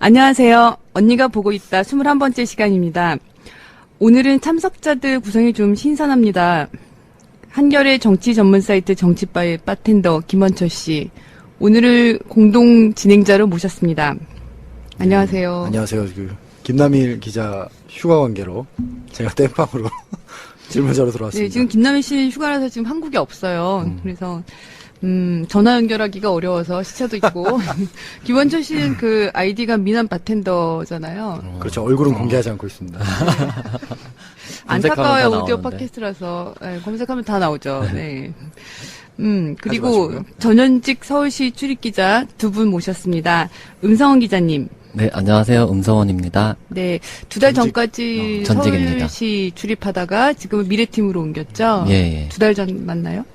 안녕하세요. 언니가 보고 있다 21번째 시간입니다. 오늘은 참석자들 구성이 좀 신선합니다. 한겨레 정치 전문 사이트 정치바의 바텐더 김원철 씨. 오늘을 공동 진행자로 모셨습니다. 안녕하세요. 안녕하세요. 김남일 기자 휴가 관계로 제가 땜빵으로 질문자로 들어왔습니다. 네, 지금 김남일 씨 휴가라서 지금 한국에 없어요. 그래서 전화 연결하기가 어려워서 시차도 있고 김원철 씨는 그 아이디가 미남 바텐더잖아요. 그렇죠. 얼굴은 공개하지 않고 있습니다. 안타까워요. 오디오 팟캐스트라서 네, 검색하면 다 나오죠. 네. 그리고 전현직 서울시 출입기자 두 분 모셨습니다. 음성원 기자님. 네, 안녕하세요. 음성원입니다. 네, 두 달 전까지 전직입니다. 서울시 출입하다가 지금은 미래팀으로 옮겼죠? 예. 두 달 전 맞나요?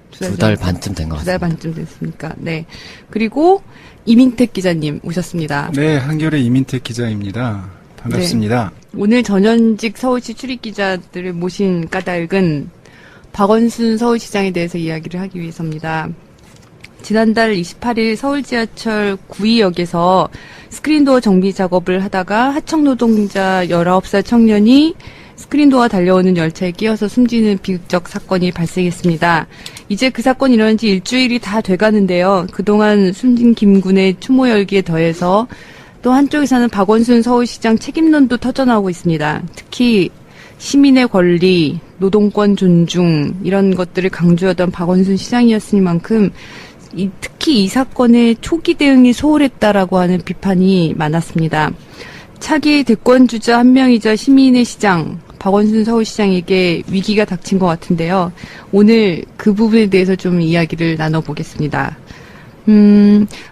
두 달 반쯤 된 것 두 달 같습니다. 반쯤 됐으니까. 네. 그리고 이민택 기자님 오셨습니다. 네, 한겨레 이민택 기자입니다. 반갑습니다. 네. 오늘 전현직 서울시 출입기자들을 모신 까닭은 박원순 서울시장에 대해서 이야기를 하기 위해서입니다. 지난달 28일 서울 지하철 구의역에서 스크린도어 정비 작업을 하다가 하청 노동자 19살 청년이 스크린도어가 달려오는 열차에 끼어서 숨지는 비극적 사건이 발생했습니다. 이제 그 사건이 일어난 지 일주일이 다 돼가는데요. 그동안 숨진 김군의 추모 열기에 더해서 또 한쪽에서는 박원순 서울시장 책임론도 터져나오고 있습니다. 특히 시민의 권리, 노동권 존중 이런 것들을 강조하던 박원순 시장이었으니만큼 특히 이 사건의 초기 대응이 소홀했다라고 하는 비판이 많았습니다. 차기 대권주자 한 명이자 시민의 시장 박원순 서울시장에게 위기가 닥친 것 같은데요. 오늘 그 부분에 대해서 좀 이야기를 나눠보겠습니다.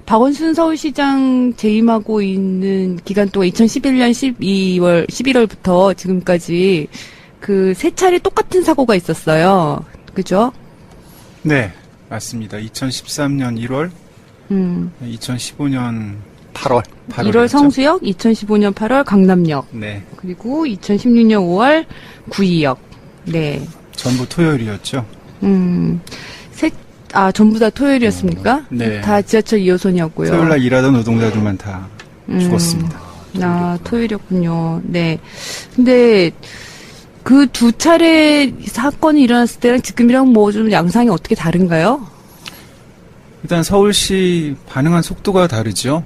박원순 서울시장 재임하고 있는 기간 동안 2011년 11월부터 지금까지 그 세 차례 똑같은 사고가 있었어요. 그죠? 네, 맞습니다. 2013년 1월, 2015년 8월. 1월 성수역, 2015년 8월 강남역, 네, 그리고 2016년 5월 구의역. 네. 전부 토요일이었죠. 전부 다 토요일이었습니까? 네. 다 지하철 2호선이었고요. 토요일날 일하던 노동자들만 다 죽었습니다. 토요일이었군요. 네. 근데 그 두 차례 사건이 일어났을 때랑 지금이랑 뭐 좀 양상이 어떻게 다른가요? 일단 서울시 반응한 속도가 다르죠.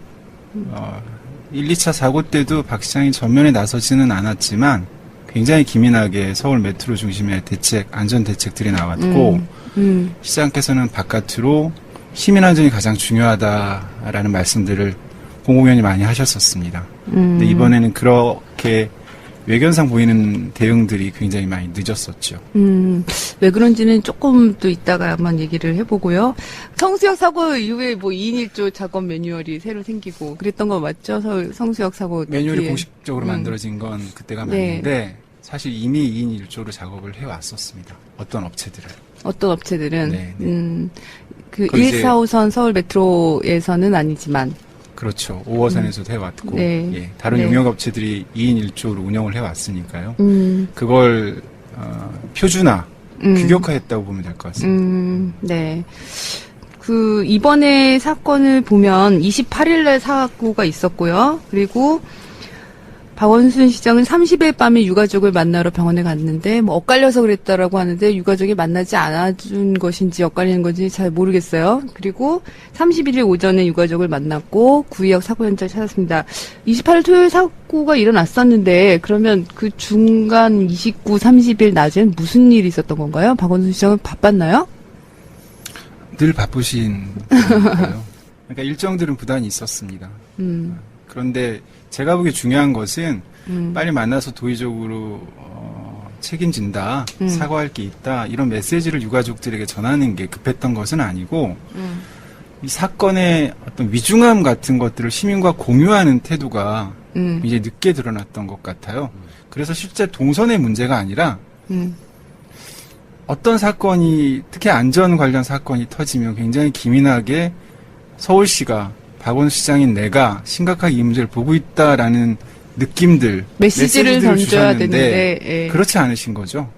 1, 2차 사고 때도 박 시장이 전면에 나서지는 않았지만 굉장히 기민하게 서울 메트로 중심의 안전 대책들이 나왔고 시장께서는 바깥으로 시민 안전이 가장 중요하다라는 말씀들을 공공연히 많이 하셨었습니다. 근데 이번에는 그렇게 외견상 보이는 대응들이 굉장히 많이 늦었었죠. 왜 그런지는 조금 또 이따가 한번 얘기를 해보고요. 성수역 사고 이후에 뭐 2인 1조 작업 매뉴얼이 새로 생기고 그랬던 거 맞죠? 성수역 사고 매뉴얼이 뒤에. 공식적으로 만들어진 건 그때가 네. 맞는데 사실 이미 2인 1조로 작업을 해왔었습니다. 어떤 업체들은. 네. 그 거기 이제 1,4호선 서울 메트로에서는 아니지만 그렇죠. 5호선에서도 해왔고 네. 예, 다른 네. 용역업체들이 2인 1조로 운영을 해왔으니까요. 음. 그걸 표준화, 규격화했다고 보면 될 것 같습니다. 네. 그 이번에 사건을 보면 28일날 사고가 있었고요. 그리고 박원순 시장은 30일 밤에 유가족을 만나러 병원에 갔는데 뭐 엇갈려서 그랬다라고 하는데 유가족이 만나지 않아준 것인지 엇갈리는 건지 잘 모르겠어요. 그리고 31일 오전에 유가족을 만났고 구의역 사고 현장을 찾았습니다. 28일 토요일 사고가 일어났었는데 그러면 그 중간 29, 30일 낮엔 무슨 일이 있었던 건가요? 박원순 시장은 바빴나요? 늘 바쁘신 분이니까요. 그러니까 일정들은 부단히 있었습니다. 그런데 제가 보기에 중요한 것은 빨리 만나서 도의적으로 책임진다, 사과할 게 있다 이런 메시지를 유가족들에게 전하는 게 급했던 것은 아니고 이 사건의 어떤 위중함 같은 것들을 시민과 공유하는 태도가 이제 늦게 드러났던 것 같아요. 그래서 실제 동선의 문제가 아니라 어떤 사건이 특히 안전 관련 사건이 터지면 굉장히 기민하게 서울시가 박원순 시장인 내가 심각하게 이 문제를 보고 있다라는 느낌들, 메시지를 던져야 주셨는데 되는데 예. 그렇지 않으신 거죠.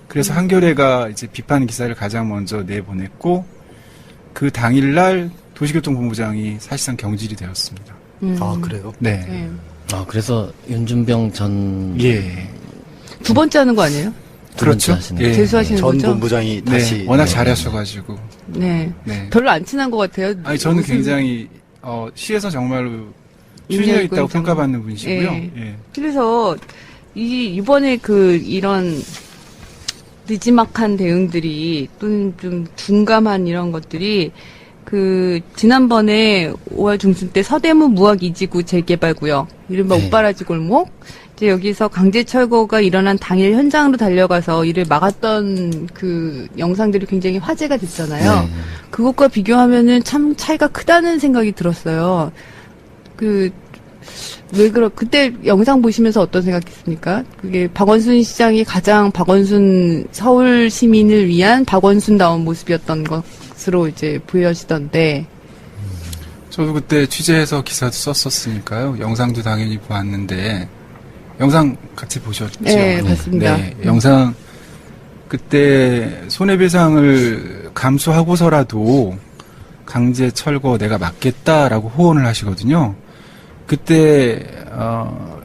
그래서 한겨레가 이제 비판 기사를 가장 먼저 내보냈고 그 당일날 도시교통본부장이 사실상 경질이 되었습니다. 아, 그래요? 네. 네. 아, 그래서 윤준병 전 예. 두 번째 하는 거 아니에요? 두 번째 그렇죠. 하시는 예. 재수하시는 전 거죠? 본부장이 다시. 네. 워낙 네. 잘하셔가지고. 네. 네. 별로 안 친한 것 같아요. 아니, 저는 무슨- 굉장히, 시에서 정말로 추진력 인력 있다고 있고 평가받는 분이시고요. 예. 예. 그래서 이번에 이런 느지막한 대응들이 또는 좀 둔감한 이런 것들이 지난번에 5월 중순 때 서대문 무학 이지구 재개발구역 이른바 네. 오빠라지 골목 이제 여기서 강제 철거가 일어난 당일 현장으로 달려가서 이를 막았던 그 영상들이 굉장히 화제가 됐잖아요. 네. 그것과 비교하면은 참 차이가 크다는 생각이 들었어요. 그때 영상 보시면서 어떤 생각했습니까? 그게 박원순 시장이 가장 서울 시민을 위한 박원순다운 모습이었던 것으로 이제 보여지던데. 저도 그때 취재해서 기사도 썼었으니까요. 영상도 당연히 보았는데, 영상 같이 보셨죠? 네, 봤습니다. 네, 영상, 그때 손해배상을 감수하고서라도 강제 철거 내가 막겠다라고 호언을 하시거든요. 그때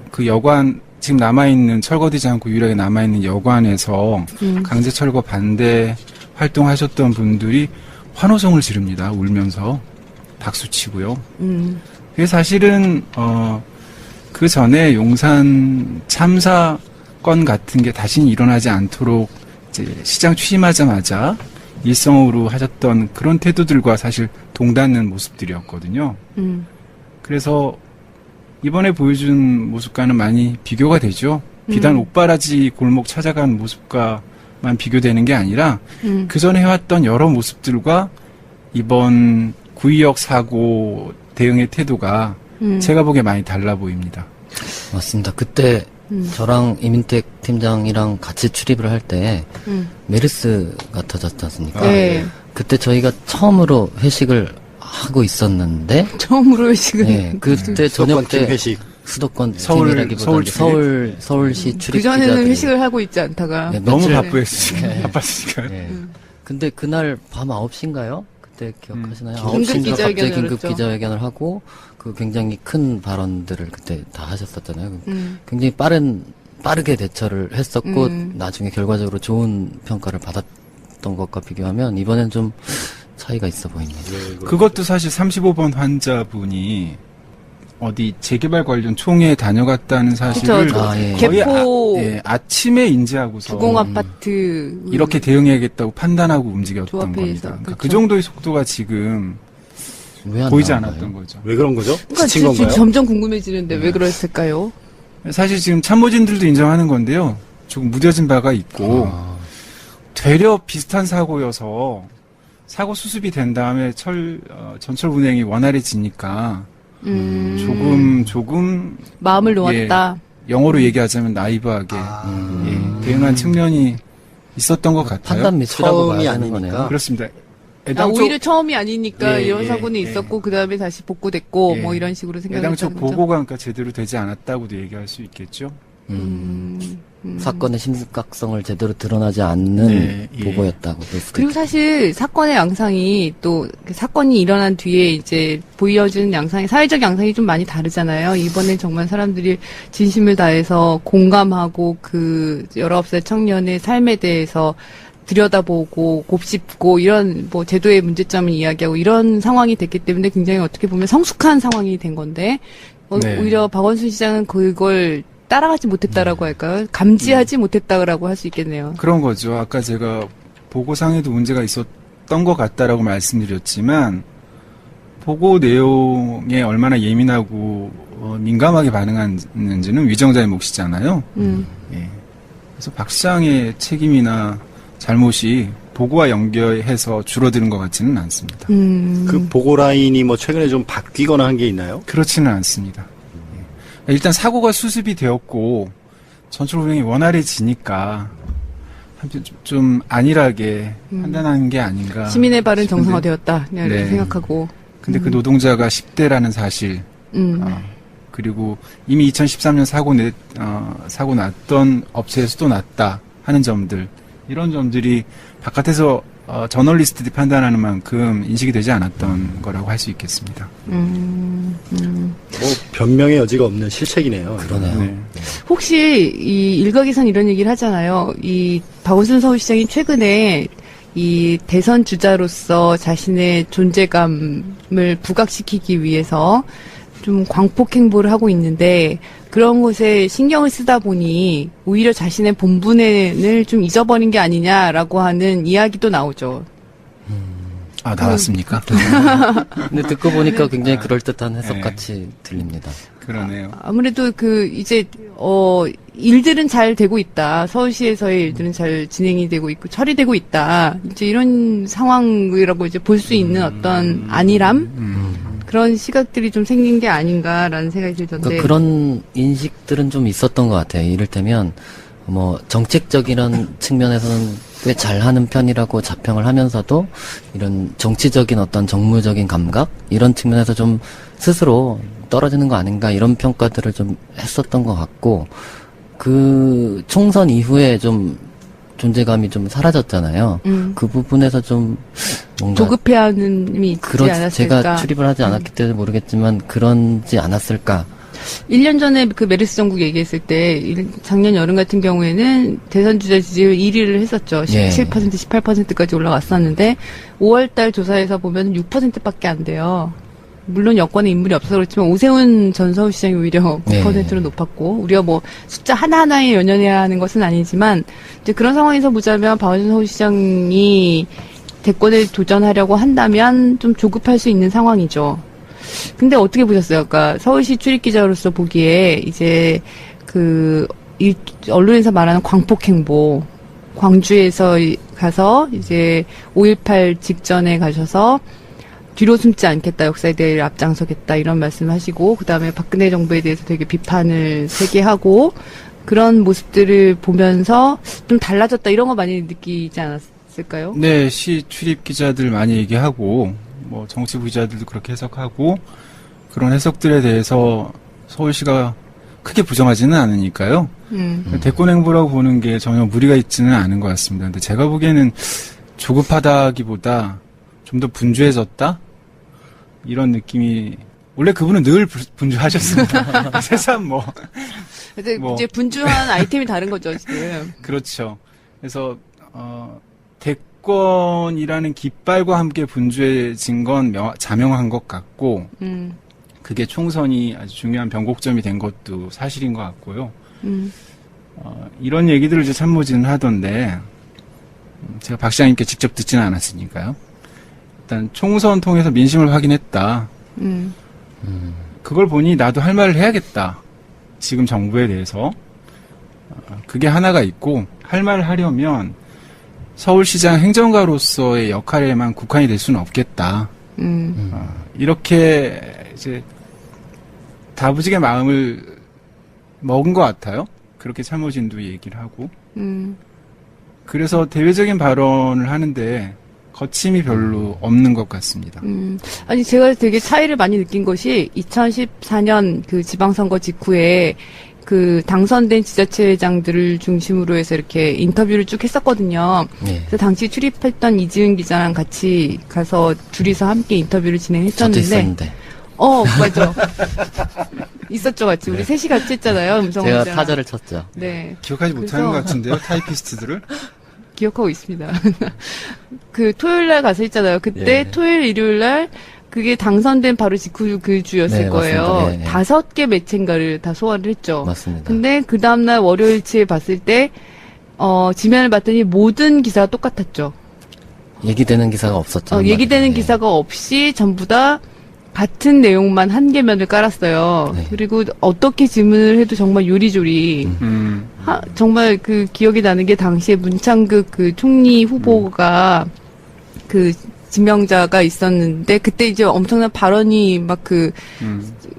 그 여관 지금 남아있는 철거되지 않고 유일하게 남아있는 여관에서 강제 철거 반대 활동하셨던 분들이 환호성을 지릅니다. 울면서 박수치고요. 그게 사실은 그 전에 용산 참사 건 같은 게 다시는 일어나지 않도록 이제 시장 취임하자마자 일성으로 하셨던 그런 태도들과 사실 동닿는 모습들이었거든요. 그래서 이번에 보여준 모습과는 많이 비교가 되죠. 비단 옥바라지 골목 찾아간 모습과만 비교되는 게 아니라 그 전에 해왔던 여러 모습들과 이번 구의역 사고 대응의 태도가 제가 보기에 많이 달라 보입니다. 맞습니다. 그때 저랑 이민택 팀장이랑 같이 출입을 할 때 메르스가 터졌지 않습니까? 네. 그때 저희가 처음으로 회식을 하고 있었는데 처음으로 회식을. 네, 그때 저녁 수도권 팀 때 회식. 수도권 서울 팀이라기보다는 출입? 서울시 출입 그전에는 기자들이 회식을 하고 있지 않다가. 네, 너무 며칠- 바빴으니까요. 네. 근데 그날 밤 9시인가요? 그때 기억하시나요? 긴급 9시인가 기자회견을 갑자기 긴급 했죠. 기자회견을 하고 그 굉장히 큰 발언들을 그때 다 하셨었잖아요. 음. 굉장히 빠르게 대처를 했었고 나중에 결과적으로 좋은 평가를 받았던 것과 비교하면 이번엔 좀 차이가 있어 보입니다. 그것도 사실 35번 환자분이 어디 재개발 관련 총회에 다녀갔다는 사실을 그쵸. 아, 예. 거의 개포 아침에 인지하고서 주공 아파트 이렇게 대응해야겠다고 판단하고 움직였던 조합회의에서, 겁니다. 그러니까 그 그쵸. 정도의 속도가 지금 왜 안 보이지 나오나요? 않았던 거죠. 왜 그런 거죠? 그러니까 지친 건가요? 점점 궁금해지는데 왜 그랬을까요? 사실 지금 참모진들도 인정하는 건데요. 조금 무뎌진 바가 있고 아, 되려 비슷한 사고여서 사고 수습이 된 다음에 전철 운행이 원활해지니까 조금 마음을 놓았다. 영어로 얘기하자면 나이브하게 대응한 측면이 있었던 것 같아요. 판단 미스라고 처음이 봐야 되는 아니니까. 거네요. 그렇습니다. 오히려 처음이 아니니까 예, 이런 예, 사고는 예. 있었고 그 다음에 다시 복구됐고 예. 뭐 이런 식으로 애당초 생각했다는 거죠. 보고가 그러니까 제대로 되지 않았다고도 얘기할 수 있겠죠. 사건의 심각성을 제대로 드러나지 않는 네, 예. 보고였다고 볼 수도 그리고 있겠죠. 사실 사건의 양상이 또 사건이 일어난 뒤에 이제 보여지는 양상이 사회적 양상이 좀 많이 다르잖아요. 이번엔 정말 사람들이 진심을 다해서 공감하고 그 19살 청년의 삶에 대해서 들여다보고 곱씹고 이런 뭐 제도의 문제점을 이야기하고 이런 상황이 됐기 때문에 굉장히 어떻게 보면 성숙한 상황이 된 건데 네. 오히려 박원순 시장은 그걸 따라가지 못했다라고 할까요? 감지하지 못했다라고 할 수 있겠네요. 그런 거죠. 아까 제가 보고상에도 문제가 있었던 것 같다라고 말씀드렸지만 보고 내용에 얼마나 예민하고 민감하게 반응하는지는 위정자의 몫이잖아요. 예. 그래서 박 시장의 책임이나 잘못이 보고와 연결해서 줄어드는 것 같지는 않습니다. 그 보고 라인이 뭐 최근에 좀 바뀌거나 한 게 있나요? 그렇지는 않습니다. 예. 일단 사고가 수습이 되었고 전철 운행이 원활해지니까 좀 안일하게 판단하는 게 아닌가. 시민의 발은 싶은데. 정상화되었다. 그냥 이렇게 네. 생각하고. 근데 그 노동자가 10대라는 사실, 그리고 이미 2013년 사고 났던 업체에서도 났다 하는 점들, 이런 점들이 바깥에서 저널리스트들이 판단하는 만큼 인식이 되지 않았던 거라고 할 수 있겠습니다. 뭐 변명의 여지가 없는 실책이네요. 그러네요. 네. 혹시 이 일각에선 이런 얘기를 하잖아요. 이 박원순 서울시장이 최근에 이 대선 주자로서 자신의 존재감을 부각시키기 위해서 좀 광폭 행보를 하고 있는데 그런 것에 신경을 쓰다 보니 오히려 자신의 본분을 좀 잊어버린 게 아니냐라고 하는 이야기도 나오죠. 아, 나왔습니까? 근데 듣고 보니까 굉장히 그럴듯한 해석같이 들립니다. 그러네요. 아무래도 이제 일들은 잘 되고 있다. 서울시에서의 일들은 잘 진행이 되고 있고 처리되고 있다. 이제 이런 상황이라고 이제 볼 수 있는 어떤 안일함 그런 시각들이 좀 생긴 게 아닌가라는 생각이 들던데. 그러니까 그런 인식들은 좀 있었던 것 같아요. 이를테면 뭐 정책적인 측면에서는 꽤 잘하는 편이라고 자평을 하면서도 이런 정치적인 어떤 정무적인 감각 이런 측면에서 좀 스스로 떨어지는 거 아닌가 이런 평가들을 좀 했었던 것 같고 그 총선 이후에 좀 존재감이 좀 사라졌잖아요. 그 부분에서 좀 뭔가 조급해하는 힘이 있지 않았을까. 제가 출입을 하지 않았기 때문에 모르겠지만 그런지 않았을까. 1년 전에 그 메르스 정국 얘기했을 때 작년 여름 같은 경우에는 대선 주자 지지율 1위를 했었죠. 17%, 18%까지 올라왔었는데 5월달 조사에서 보면 6%밖에 안 돼요. 물론 여권에 인물이 없어서 그렇지만 오세훈 전 서울시장이 오히려 9%로 높았고 우리가 뭐 숫자 하나하나에 연연해야 하는 것은 아니지만 이제 그런 상황에서 보자면 박원순 서울시장이 대권에 도전하려고 한다면 좀 조급할 수 있는 상황이죠. 근데 어떻게 보셨어요? 그러니까 서울시 출입기자로서 보기에 이제 언론에서 말하는 광폭행보, 광주에서 가서 이제 5.18 직전에 가셔서 뒤로 숨지 않겠다, 역사에 대해 앞장서겠다 이런 말씀하시고 그 다음에 박근혜 정부에 대해서 되게 비판을 세게 하고 그런 모습들을 보면서 좀 달라졌다 이런 거 많이 느끼지 않았을까요? 네, 시 출입 기자들 많이 얘기하고 뭐 정치부 기자들도 그렇게 해석하고 그런 해석들에 대해서 서울시가 크게 부정하지는 않으니까요. 대권 행보라고 보는 게 전혀 무리가 있지는 않은 것 같습니다. 근데 제가 보기에는 조급하다기보다 좀 더 분주해졌다? 이런 느낌이 원래 그분은 늘 분주하셨습니다. 새삼 근데 이제 분주한 아이템이 다른 거죠, 지금. 그렇죠. 그래서 대권이라는 깃발과 함께 분주해진 건 자명한 것 같고 그게 총선이 아주 중요한 변곡점이 된 것도 사실인 것 같고요. 이런 얘기들을 이제 참모진은 하던데 제가 박 시장님께 직접 듣지는 않았으니까요. 일단 총선 통해서 민심을 확인했다. 그걸 보니 나도 할 말을 해야겠다. 지금 정부에 대해서. 그게 하나가 있고 할 말을 하려면 서울시장 행정가로서의 역할에만 국한이 될 수는 없겠다. 이렇게 이제 다부지게 마음을 먹은 것 같아요. 그렇게 참모진도 얘기를 하고. 그래서 대외적인 발언을 하는데 거침이 별로 없는 것 같습니다. 아니, 제가 되게 차이를 많이 느낀 것이 2014년 그 지방선거 직후에 그 당선된 지자체장들을 중심으로 해서 이렇게 인터뷰를 쭉 했었거든요. 그래서 당시 출입했던 이지은 기자랑 같이 가서 둘이서 함께 인터뷰를 진행했었는데. 저도 있었는데. 맞아. 있었죠, 같이. 우리 셋이 같이 했잖아요, 음성원장. 제가 타자를 쳤죠. 네. 기억하지 못하는 것 같은데요, 타이피스트들을? 기억하고 있습니다. 그 토요일 날 가서 했잖아요. 그때 토요일, 일요일 날 그게 당선된 바로 직후 그 주였을 거예요. 5개 매체인가를 다 소화를 했죠. 맞습니다. 근데 그 다음날 월요일치에 봤을 때, 지면을 봤더니 모든 기사가 똑같았죠. 얘기되는 기사가 없었죠. 얘기되는 기사가 없이 전부 다 같은 내용만 한 개면을 깔았어요. 그리고 어떻게 질문을 해도 정말 요리조리. 정말 그 기억이 나는 게 당시에 문창극 그 총리 후보가 그 지명자가 있었는데 그때 이제 엄청난 발언이 막 그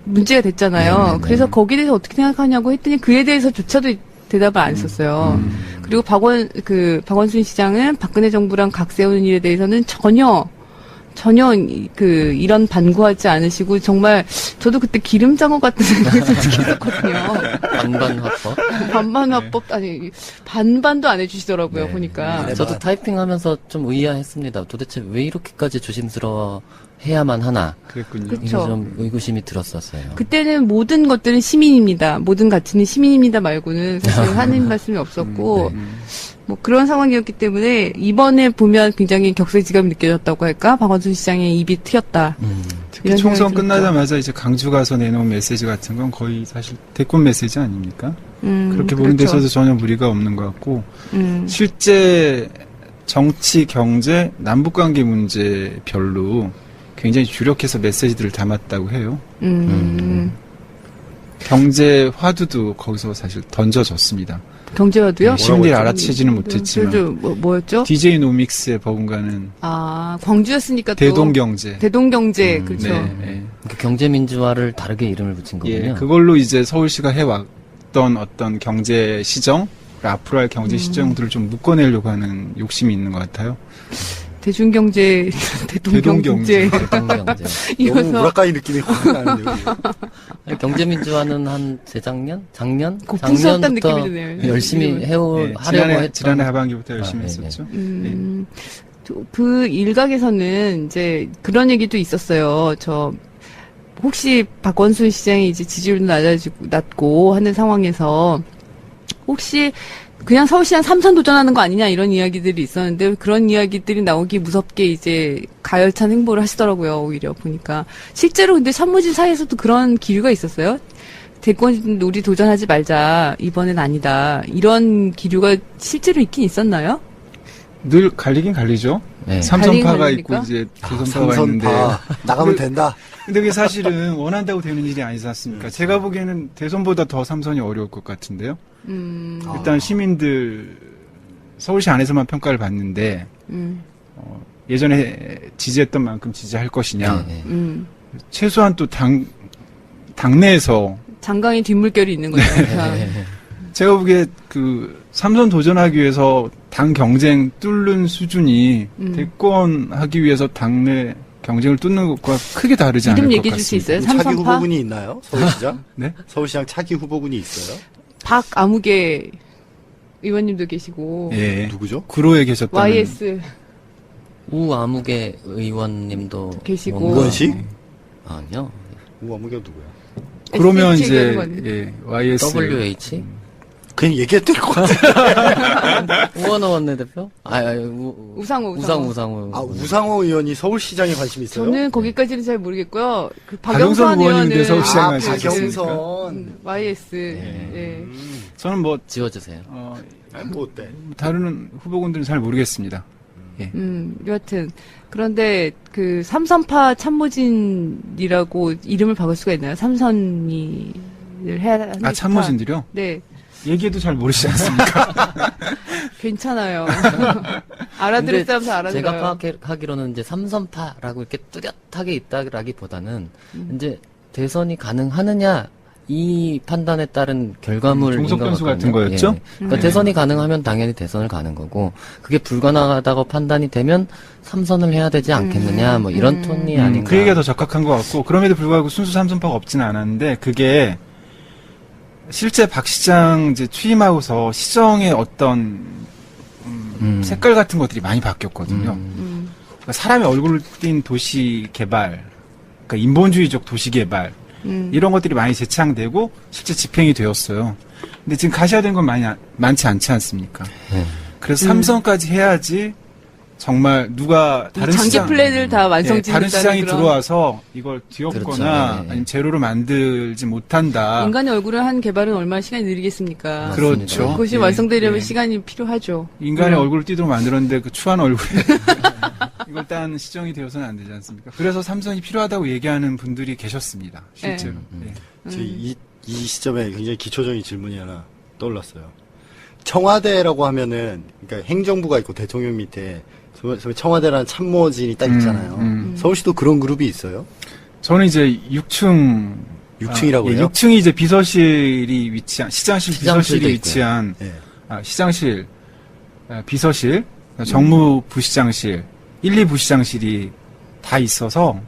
문제가 됐잖아요. 그래서 거기에 대해서 어떻게 생각하냐고 했더니 그에 대해서조차도 대답을 안 했었어요. 그리고 박원순 시장은 박근혜 정부랑 각 세우는 일에 대해서는 전혀 이런 반구하지 않으시고 정말 저도 그때 기름장어 같은 생각을 솔직히 했었거든요. 반반화법. 반반화법 아니 반반도 안 해주시더라고요. 보니까. 저도 타이핑하면서 좀 의아했습니다. 도대체 왜 이렇게까지 조심스러워 해야만 하나. 그랬군요. 그쵸. 이게 좀 의구심이 들었었어요. 그때는 모든 것들은 시민입니다. 모든 가치는 시민입니다 말고는 사실 하는 말씀이 없었고 뭐 그런 상황이었기 때문에 이번에 보면 굉장히 격세지감이 느껴졌다고 할까? 박원순 시장의 입이 트였다. 특히 이런 총선 생각이 듭니다. 끝나자마자 이제 강주 가서 내놓은 메시지 같은 건 거의 사실 대권 메시지 아닙니까? 그렇게 보는 그렇죠. 데서도 전혀 무리가 없는 것 같고 음. 실제 정치, 경제, 남북관계 문제별로 굉장히 주력해서 메시지들을 담았다고 해요. 경제 화두도 거기서 사실 던져졌습니다. 경제와도요? 네, 시민들이 알아채지는 못했지만 뭐였죠? DJ 노믹스의 버금가는 아, 광주였으니까 또 대동경제. 대동경제, 그렇죠. 네. 그 경제민주화를 다르게 이름을 붙인 거군요. 예, 그걸로 이제 서울시가 해왔던 어떤 경제 시정, 앞으로 할 경제 시정들을 좀 묶어내려고 하는 욕심이 있는 것 같아요. 대중경제, 대동경제. 대동경제. 너무 이어서 무라카이 느낌이 확 나는데요. 아니, 경제민주화는 한 재작년? 작년? 고풍스럽다는 작년부터 느낌이 드네요. 열심히 이름을. 하려고 했던. 지난해 하반기부터 열심히 네, 했었죠. 그 일각에서는 이제 그런 얘기도 있었어요. 혹시 박원순 시장이 이제 지지율도 낮고 하는 상황에서 혹시 그냥 서울시장 3선 도전하는 거 아니냐 이런 이야기들이 있었는데 그런 이야기들이 나오기 무섭게 이제 가열찬 행보를 하시더라고요. 오히려 보니까 실제로 근데 참모진 사이에서도 그런 기류가 있었어요. 대권 우리 도전하지 말자 이번엔 아니다 이런 기류가 실제로 있긴 있었나요? 늘 갈리긴 갈리죠. 네. 삼선파가 갈리긴 있고 갈립니까? 이제 대선파가 있는데. 나가면 된다. 근데 그게 사실은 원한다고 되는 일이 아니지 않습니까? 제가 보기에는 대선보다 더 삼선이 어려울 것 같은데요. 일단 시민들 서울시 안에서만 평가를 받는데 예전에 지지했던 만큼 지지할 것이냐. 네, 네. 최소한 또 당내에서 장강의 뒷물결이 있는 거죠. 제가 보기에 그 삼선 도전하기 위해서 당 경쟁 뚫는 수준이 대권하기 위해서 당내 경쟁을 뚫는 것과 크게 다르지 않을 이름 것 얘기해 줄 수 같습니다. 있어요? 차기 삼선파? 후보군이 있나요? 서울시장? 네? 서울시장 차기 후보군이 있어요? 박아무개 의원님도 계시고 예. 누구죠? 구로에 계셨던 YS 우아무개 의원님도 계시고. 뭔가- 우원식? 아니요. 우아무개가 누구야? 그러면 SH 얘기하는 이제 거 아니에요? 예, YS WH? 그냥 얘기해도 될 것 같아. 우원호 원내대표? 우상호. 우상호. 아, 우상호 의원이 서울시장에 관심이 있어요? 저는 거기까지는 잘 모르겠고요. 그 박영선 박영선 의원인데 의원은 서울시장 아, 하시지 않습니까? 박영선. YS. 네. 예. 저는 뭐 지워주세요. 뭐 어때? 다른 후보군들은 잘 모르겠습니다. 여하튼 그런데 그 삼선파 참모진이라고 이름을 바꿀 수가 있나요? 삼선이 해야 하는 참모진들요? 네. 얘기해도 잘 모르시지 않습니까? 괜찮아요. 알아들을 근데 사람도 알아들어요. 제가 파악하기로는 이제 삼선파라고 이렇게 뚜렷하게 있다라기보다는 이제 대선이 가능하느냐 이 판단에 따른 결과물인 종속 것 변수 같거든요. 같은 거였죠? 예. 그러니까 대선이 가능하면 당연히 대선을 가는 거고 그게 불가능하다고 판단이 되면 삼선을 해야 되지 않겠느냐 뭐 이런 톤이 아닌가. 그 얘기가 더 적합한 것 같고 그럼에도 불구하고 순수 삼선파가 없지는 않았는데 그게 실제 박 시장 이제 취임하고서 시정의 어떤 색깔 같은 것들이 많이 바뀌었거든요. 그러니까 사람의 얼굴을 띈 도시 개발, 그러니까 인본주의적 도시 개발 이런 것들이 많이 재창되고 실제 집행이 되었어요. 근데 지금 가셔야 되는 건 많지 않지 않습니까? 그래서 삼선까지 해야지 정말 누가 다른 장기 시장 플랜을 다 완성짓는다는 다른 시장이 그런 들어와서 이걸 뒤엎거나 그렇죠. 네. 아니면 제로로 만들지 못한다. 인간의 얼굴을 한 개발은 얼마나 시간이 느리겠습니까? 그렇죠. 그것이 예, 완성되려면 예. 시간이 필요하죠. 인간의 얼굴을 띄도록 만들었는데 그 추한 얼굴에 이걸 딴 시정이 되어서는 안 되지 않습니까? 그래서 삼선이 필요하다고 얘기하는 분들이 계셨습니다. 실제로. 예. 이 시점에 굉장히 기초적인 질문이 하나 떠올랐어요. 청와대라고 하면은, 그러니까 행정부가 있고 대통령 밑에 청와대라는 참모진이 딱 있잖아요. 서울시도 그런 그룹이 있어요? 저는 이제 6층 6층이라고 예, 해요? 6층이 이제 비서실이 위치한 시장실 시장실도 비서실이 있고요. 위치한 네. 시장실 비서실 정무부시장실 1, 2부시장실이 다 있어서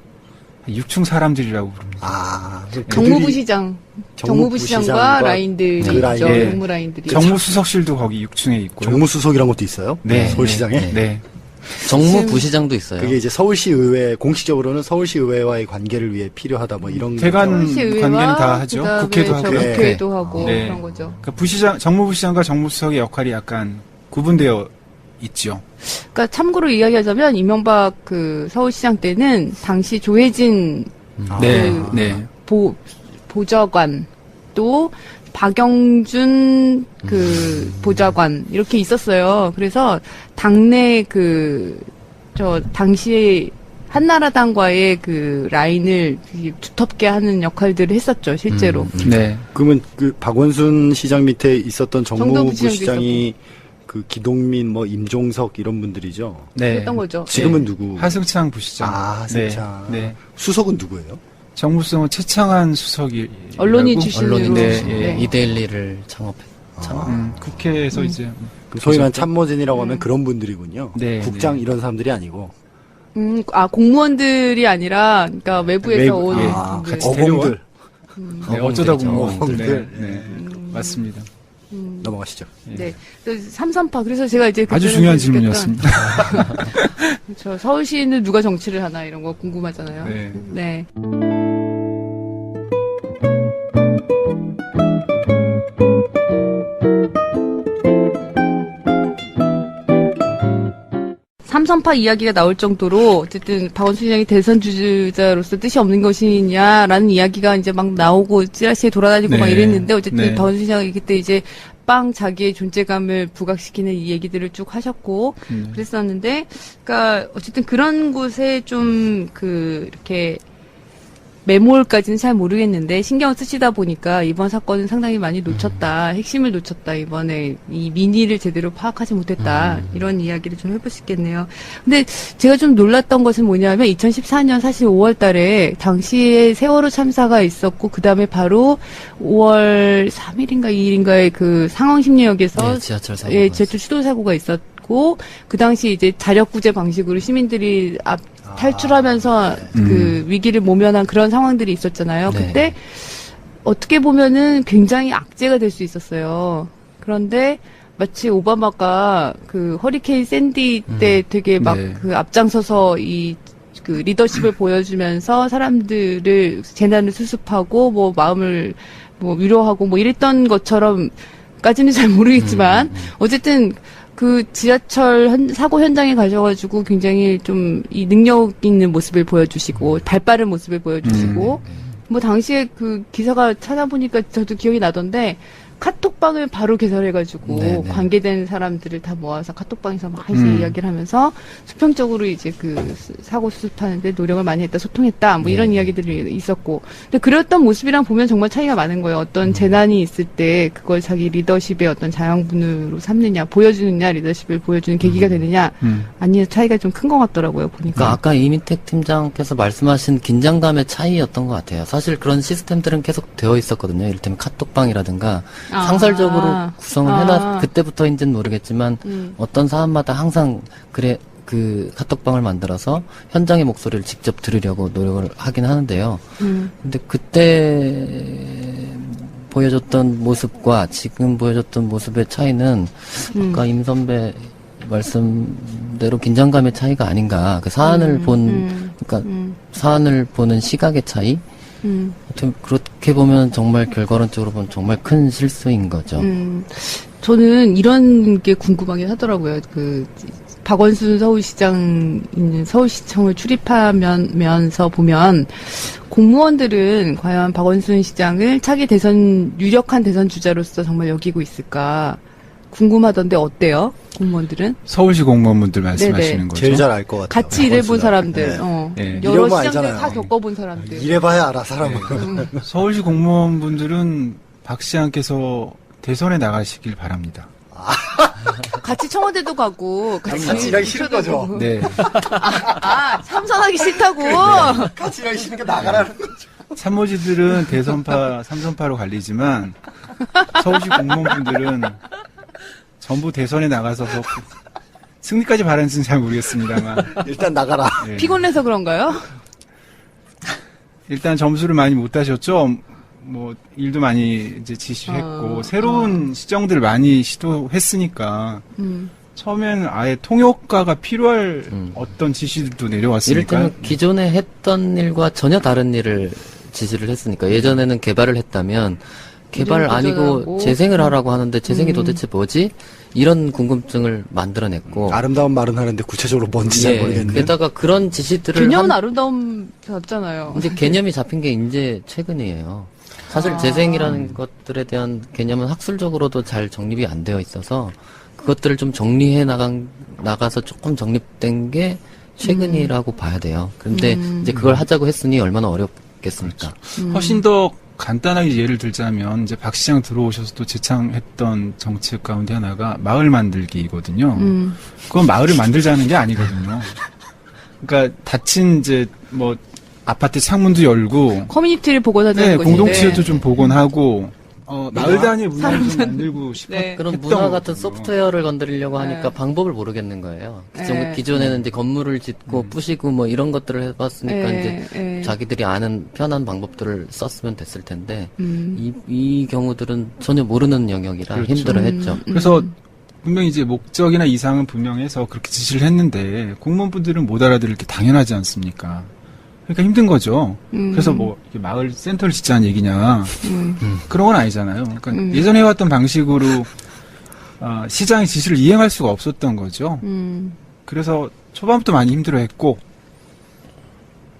6층 사람들이라고 부릅니다. 아, 정무부시장, 정무부시장과 라인들이 그 있죠. 라인. 정무 라인들이. 정무수석실도 거기 6층에 있고요. 정무수석이란 것도 있어요? 네. 서울시장에? 네. 네. 정무부시장도 있어요. 그게 이제 서울시 의회, 공식적으로는 서울시 의회와의 관계를 위해 필요하다 뭐 이런. 대관 서울시의회와 관계는 다 하죠. 그다음에 국회도 하고. 국회도 하고 네. 그런 거죠. 그러니까 부시장, 정무부시장과 정무수석의 역할이 약간 구분되어 있죠. 그러니까 참고로 이야기하자면 이명박 그 서울시장 때는 당시 조혜진 네, 그 네. 보좌관 또 박영준 그 보좌관 이렇게 있었어요. 그래서 당내 당시에 한나라당과의 그 라인을 되게 두텁게 하는 역할들을 했었죠, 실제로. 네. 그러면 그 박원순 시장 밑에 있었던 정무부 정도부시장도 시장이 그 기동민 뭐 임종석 이런 분들이죠. 네. 그랬던 거죠. 지금은 네. 누구? 하승창 부시장. 하승창. 네. 네. 수석은 누구예요? 정무수석은 최창한 수석이. 언론인 출신으로. 언론인데 네, 네. 이데일리를 창업. 국회에서 이제. 소위 말하는 그러셨죠? 참모진이라고 하면 그런 분들이군요. 네, 국장 네. 이런 사람들이 아니고. 공무원들이 아니라, 그러니까 외부에서 외부, 온 예. 분들. 같이 어공들. 네, 어쩌다 어공들이죠. 공무원들. 어공들. 네. 네. 맞습니다. 넘어가시죠. 네. 삼선파. 그래서 제가 이제 아주 그때는 중요한 느꼈던 질문이었습니다. 그렇죠. 서울시는 누가 정치를 하나 이런 거 궁금하잖아요. 네. 네. 삼선파 이야기가 나올 정도로 어쨌든 박원순 시장이 대선 주자로서 뜻이 없는 것이냐라는 이야기가 이제 막 나오고 찌라시에 돌아다니고 네. 막 이랬는데 어쨌든 네. 박원순 시장이 그때 이제 빵 자기의 존재감을 부각시키는 이 얘기들을 쭉 하셨고 그랬었는데 그러니까 어쨌든 그런 곳에 좀 이렇게 메모까지는 잘 모르겠는데 신경을 쓰시다 보니까 이번 사건은 상당히 많이 놓쳤다. 핵심을 놓쳤다. 이번에 이 민의를 제대로 파악하지 못했다. 이런 이야기를 좀 해볼 수 있겠네요. 근데 제가 좀 놀랐던 것은 뭐냐면 2014년 사실 5월 달에 당시에 세월호 참사가 있었고 그다음에 바로 5월 3일인가 2일인가에 그 상황심리역에서 네, 지하철 사고. 예, 제주 추돌 사고가 있었고 그 당시 이제 자력구제 방식으로 시민들이 탈출하면서 그 위기를 모면한 그런 상황들이 있었잖아요. 네. 그때 어떻게 보면은 굉장히 악재가 될 수 있었어요. 그런데 마치 오바마가 그 허리케인 샌디 때 되게 막 네. 그 앞장서서 그 리더십을 보여주면서 사람들을 재난을 수습하고 뭐 마음을 뭐 위로하고 뭐 이랬던 것처럼까지는 잘 모르겠지만 어쨌든 그 지하철 사고 현장에 가셔가지고 굉장히 좀 이 능력 있는 모습을 보여주시고 발빠른 모습을 보여주시고 뭐 당시에 그 기사가 찾아보니까 저도 기억이 나던데 카톡방을 바로 개설해가지고 네네. 관계된 사람들을 다 모아서 카톡방에서 막 이제 이야기를 하면서 수평적으로 이제 그 사고 수습하는데 노력을 많이 했다, 소통했다, 뭐 이런 이야기들이 있었고. 근데 그랬던 모습이랑 보면 정말 차이가 많은 거예요. 어떤 재난이 있을 때 그걸 자기 리더십의 어떤 자양분으로 삼느냐, 보여주느냐, 리더십을 보여주는 계기가 되느냐, 아니 차이가 좀 큰 것 같더라고요, 보니까. 그러니까 아까 이민택 팀장께서 말씀하신 긴장감의 차이였던 것 같아요. 사실 그런 시스템들은 계속 되어 있었거든요. 이를테면 카톡방이라든가 상설적으로 구성을 해놨, 그때부터인지는 모르겠지만, 어떤 사람마다 항상, 그 카톡방을 만들어서 현장의 목소리를 직접 들으려고 노력을 하긴 하는데요. 근데 그때 보여줬던 모습과 지금 보여줬던 모습의 차이는, 아까 임 선배 말씀대로 긴장감의 차이가 아닌가. 그 사안을 사안을 보는 시각의 차이? 그렇게 보면 정말 결과론적으로 보면 정말 큰 실수인 거죠. 저는 이런 게 궁금하긴 하더라고요. 박원순 서울시청을 출입하면서 보면 공무원들은 과연 박원순 시장을 차기 유력한 대선 주자로서 정말 여기고 있을까 궁금하던데 어때요? 공무원들은? 서울시 공무원분들 말씀하시는 거죠? 제일 잘 알 것 같아요. 같이 일해본 박원순은. 사람들, 네. 여러 이런 거 시장들 알잖아요. 다 겪어본 사람들. 이래봐야 알아, 사람은. 서울시 공무원분들은 박 시장께서 대선에 나가시길 바랍니다. 같이 청와대도 가고 같이 일하기 싫은 거죠. 네. 참선하기 싫다고. 같이 일하기 싫으니까 나가라는 거죠. 참모지들은 대선파, 삼선파로 갈리지만 서울시 공무원분들은 전부 대선에 나가서서 승리까지 바라는지는 잘 모르겠습니다만 일단 나가라. 네. 피곤해서 그런가요? 일단 점수를 많이 못 따셨죠. 뭐 일도 많이 이제 지시했고 새로운 시정들을 많이 시도했으니까 처음에는 아예 통역가가 필요할 어떤 지시들도 내려왔으니까. 이를테면 기존에 했던 일과 전혀 다른 일을 지시를 했으니까 예전에는 개발을 했다면 개발 도전하고. 아니고 재생을 하라고 하는데 재생이 도대체 뭐지? 이런 궁금증을 만들어냈고 아름다운 말은 하는데 구체적으로 뭔지 잘 예, 모르겠네. 게다가 그런 지시들을 개념은 한- 아름다움 같잖아요. 이제 개념이 잡힌 게 이제 최근이에요. 사실 재생이라는 것들에 대한 개념은 학술적으로도 잘 정립이 안 되어 있어서 그것들을 좀 정리해 나가서 조금 정립된 게 최근이라고 봐야 돼요. 근데 이제 그걸 하자고 했으니 얼마나 어렵겠습니까? 훨씬 더 간단하게 예를 들자면 이제 박 시장 들어오셔서 또 제창했던 정책 가운데 하나가 마을 만들기거든요. 그건 마을을 만들자는 게 아니거든요. 그러니까 닫힌 이제 뭐 아파트 창문도 열고 커뮤니티를 복원하자는 네, 것인데. 공동체도 좀 복원하고 마을 단위 문화를 좀 만들고 네. 그런 했던 문화 같은 거거든요. 소프트웨어를 건드리려고 하니까 네. 방법을 모르겠는 거예요. 네. 기존에는 이제 건물을 짓고 부시고 뭐 이런 것들을 해봤으니까 네, 이제 네. 자기들이 아는 편한 방법들을 썼으면 됐을 텐데 음. 이 경우들은 전혀 모르는 영역이라 그렇죠. 힘들어했죠. 그래서 분명히 이제 목적이나 이상은 분명해서 그렇게 지시를 했는데 공무원분들은 못 알아들을 게 당연하지 않습니까? 그러니까 힘든 거죠. 그래서 뭐 이렇게 마을 센터를 짓자는 얘기냐 그런 건 아니잖아요. 그러니까 예전에 해왔던 방식으로 시장의 지시를 이행할 수가 없었던 거죠. 그래서 초반부터 많이 힘들어했고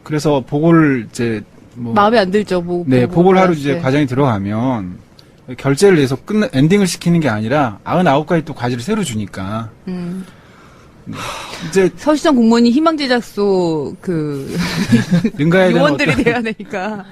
그래서 보고를 이제 뭐 마음에 안 들죠. 뭐, 네, 보고를 하러 이제 네. 과정이 들어가면 결제를 내서 엔딩을 시키는 게 아니라 99가지 또 과제를 새로 주니까 이제 서울시장 공무원이 희망제작소 능가해야 되는 요원들이 어떤 돼야 되니까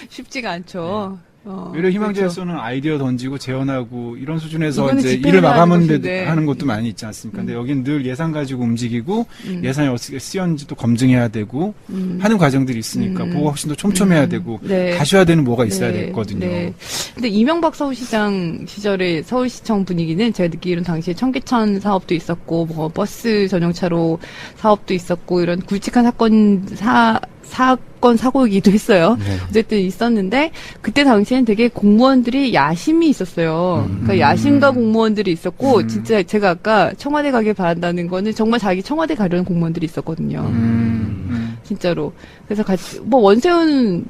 쉽지가 않죠. 오히려 희망제약 그렇죠. 쏘는 아이디어 던지고 재현하고 이런 수준에서 이거는 이제 집행을 일을 하는 마감하는 데 것인데. 하는 것도 많이 있지 않습니까? 근데 여기는 늘 예산 가지고 움직이고 예산이 어떻게 쓰였는지도 검증해야 되고 하는 과정들이 있으니까 보고가 훨씬 더 촘촘해야 되고 네. 가셔야 되는 뭐가 있어야 네, 되거든요. 네. 근데 이명박 서울시장 시절에 서울시청 분위기는 제가 듣기로는 당시에 청계천 사업도 있었고, 뭐 버스 전용차로 사업도 있었고, 이런 굵직한 사고이기도 했어요. 네. 어쨌든 있었는데 그때 당시엔 되게 공무원들이 야심이 있었어요. 그러니까 야심가 공무원들이 있었고 진짜 제가 아까 청와대 가길 바란다는 거는 정말 자기 청와대 가려는 공무원들이 있었거든요. 진짜로. 그래서 같이 뭐 원세훈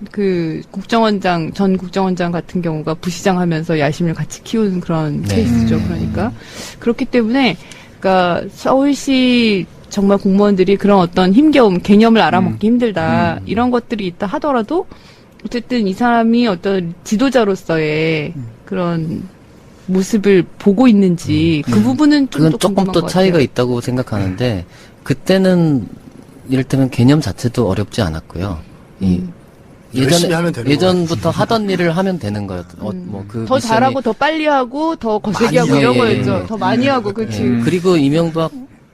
전 국정원장 같은 경우가 부시장 하면서 야심을 같이 키우는 그런 네. 케이스죠. 그러니까 그렇기 때문에 그러니까 서울시 정말 공무원들이 그런 어떤 힘겨움, 개념을 알아먹기 힘들다, 이런 것들이 있다 하더라도, 어쨌든 이 사람이 어떤 지도자로서의 그런 모습을 보고 있는지, 그 부분은 좀 그건 또 조금 궁금한 또 것 차이가 같아요. 있다고 생각하는데 이때는 이를테면 개념 자체도 어렵지 않았고요. 열심히 하면 되는 예전부터 하던 일을 하면 되는 거였죠. 더 잘하고, 더 빨리 하고, 더 거세게 하고 많이 이런 하고. 거였죠. 예. 더 많이 하고, 그치. 그리고 이명박